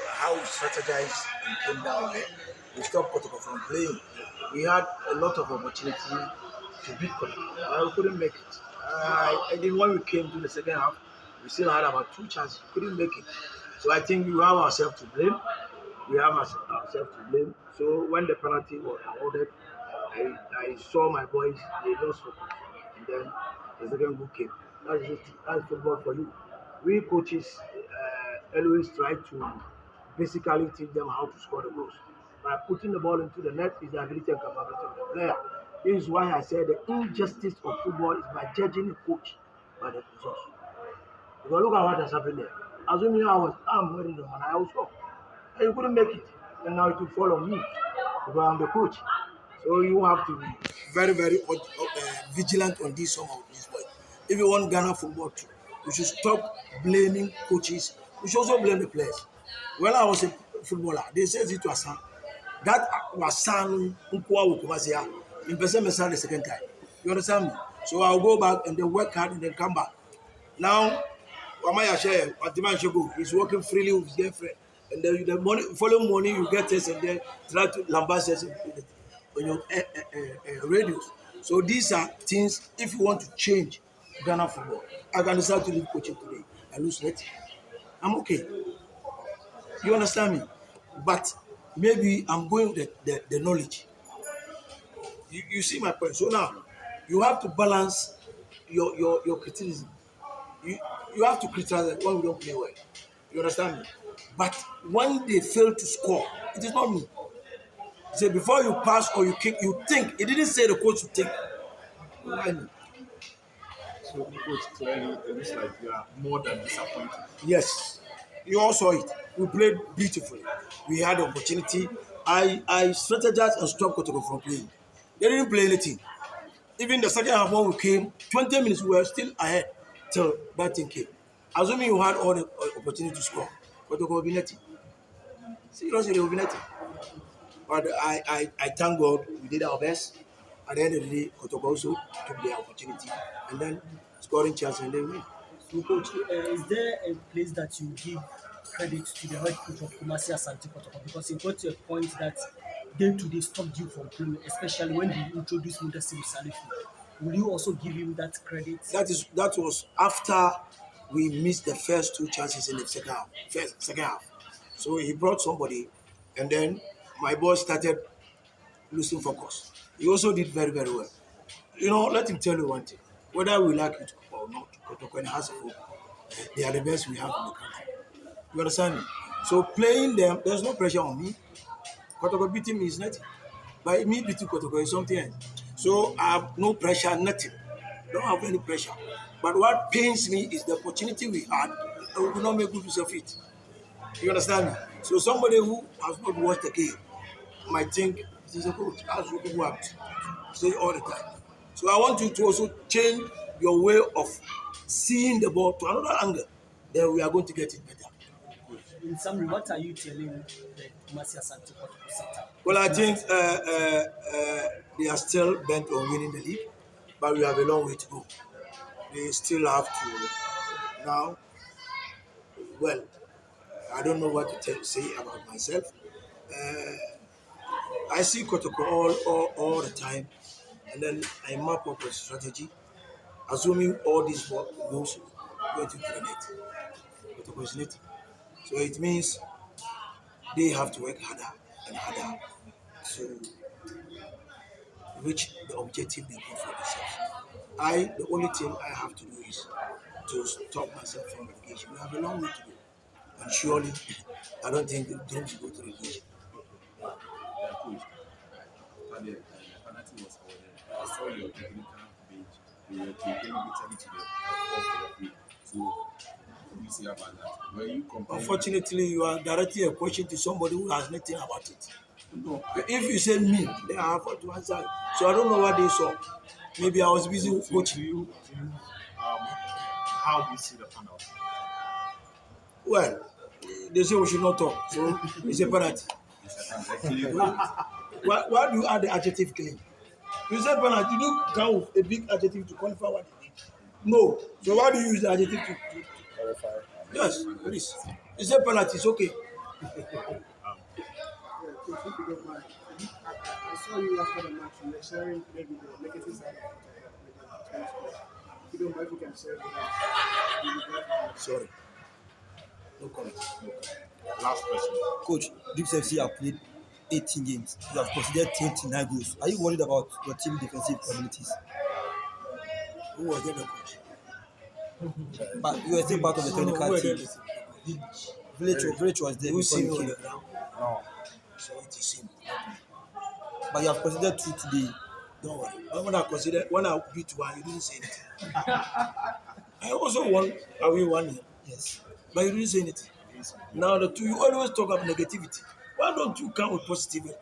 how we strategized and came down there. We stopped Kotoko from playing. We had a lot of opportunity to beat Kotoko, but we couldn't make it. And then when we came to the second half, we still had about two chances. We couldn't make it. So I think we have ourselves to blame. We have ourselves to blame. So when the penalty was awarded, I saw my boys, they lost focus. And then the second goal came. That's it. That's football for you. We coaches always try to basically teach them how to score the goals. By putting the ball into the net is the ability and capability of the player. This is why I said the injustice of football is by judging a coach by the results. Because look at what has happened there. Assuming I'm wearing the man, I was score. And you couldn't make it. And now it will fall on me because I'm the coach. So you have to be very vigilant on this some of these boys. If you want Ghana football to, you should stop blaming coaches. You should also blame the players. When I was a footballer, they said it was son. That was son Nkwa Wukumasia in person the second time. You understand me? So I'll go back and then work hard and then come back. Now, Wamaya share, Atiman Shogo, he's working freely with his girlfriend. And then the money, following morning, you get this and then try to lambast on your radios. So these are things, if you want to change Ghana football, I can decide to leave coaching today. I lose nothing. I'm okay. You understand me? But maybe I'm going with the knowledge. You see my point. So now, you have to balance your criticism. You, you have to criticize when we don't play well. You understand me? But when they fail to score, it is not me. Say before you pass or you kick, you think. It didn't say the coach should think. Why me? So, coach, clearly it looks like you are more than disappointed. Yes, you all saw it. We played beautifully. We had the opportunity. I strategized and stopped Kotoko from playing. They didn't play anything. Even the second half when we came, 20 minutes we were still ahead till that thing came. Assuming you had all the opportunity to score, Kotoko will be nothing. Seriously, they will be nothing. But I thank God we did our best. At the end of the day, Kotoko also took their opportunity and then scoring chance and they win. So, coach, is there a place that you give credit to the head coach of Kumasi Asante Kotoko? Because he got to a point that day to day stopped you from playing, especially when he introduced Mudassim Salifu. Will you also give him that credit? That was after we missed the first two chances in the second half. So he brought somebody, and then my boy started losing focus. He also did very well. You know, let him tell you one thing. Whether we like it or not, Kotoko and Hasefo, they are the best we have in the country. You understand me? So playing them, there's no pressure on me. Kotoko beating me is nothing. But me beating Kotoko is something else. So I have no pressure, nothing. Don't have any pressure. But what pains me is the opportunity we had and we could not make good use of it. You understand me? So somebody who has not watched the game might think it is a coach, as you have to say all the time. So I want you to also change your way of seeing the ball to another angle. Then we are going to get it better. In summary, what are you telling the Kumasi Asante Kotoko setup? Well, I think they are still bent on winning the league, but we have a long way to go. They still have to now. Well, I don't know what to say about myself. I see Kotoko all the time, and then I map up a strategy, assuming all these goals go to the net. Kotoko is net. So it means they have to work harder and harder to reach the objective they put for themselves. The only thing I have to do is to stop myself from relegation. We have a long way to go. And surely, I don't think the dreams go to relegation. Coach, after the penalty was awarded, I saw your technical bench. You were comparing bitterly to the fourth referee. So, what do you say about that? Were you comparing? Unfortunately, you are directing a question to somebody who has nothing about it. No. If you say me, then I have to answer. So I don't know what they saw. Maybe I was busy coaching. How do you see the penalty? Well, they say we should not talk. So it's a penalty. Why do you add the adjective clean? You said penalty. Did you come with a big adjective to qualify what they did? No. So why do you use the adjective to qualify? Yes, please. You say penalty, it's okay. Yeah, coach, if you don't mind, I saw you after the match. You were sharing maybe the negative side of it. If you don't mind, if you can share with us. Sorry. No comment. No comment. Last question. Coach, Dips FC have played 18 games. You have considered 29 goals. Are you worried about your team defensive abilities? Who was there, the coach? But you are still part of the Who technical was team. there? Village was there Who before see me you on came. the ground? No. So it is him. But you have considered 2 today. Don't worry. When I beat one, you didn't say anything. I also won away 1 year. Yes. But you didn't say anything. Now the two, you always talk about negativity. Why don't you come with positivity?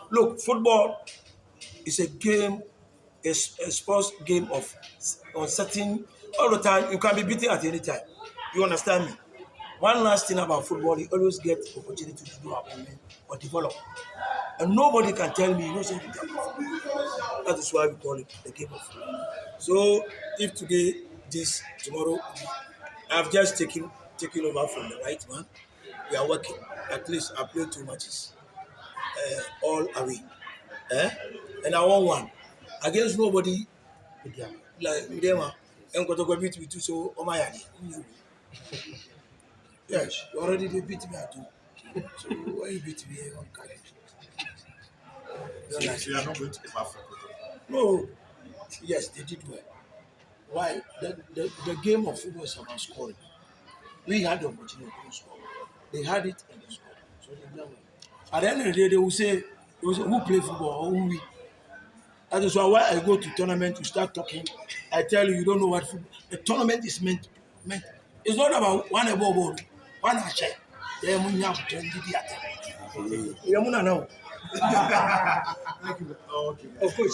Look, football is a game, a sports game of uncertain. All the time, you can be beaten at any time. You understand me? One last thing about football, you always get opportunity to do appointment or develop. And nobody can tell me you know something about football. That is why we call it the game of football. So if today, this, tomorrow, I've just taken over from the right man. We are working. At least I played 2 matches, all away. Eh? And I won one against nobody like them. And got to beat me too. So, oh my God. Yes, you already they beat me at home. So why you beat me on carry? So you are not going to come back for Koto. No, yes, they did well. Why? The game of football is about scoring. We had the opportunity to score. They had it and they scored. So they done well. At the end of the day, they will say who play football or who win. That is why I go to tournament, you start talking. I tell you, you don't know what football. The tournament is meant. It's not about one above all, one share. Then when you have to do the other. You know. Thank you. Okay. Of course.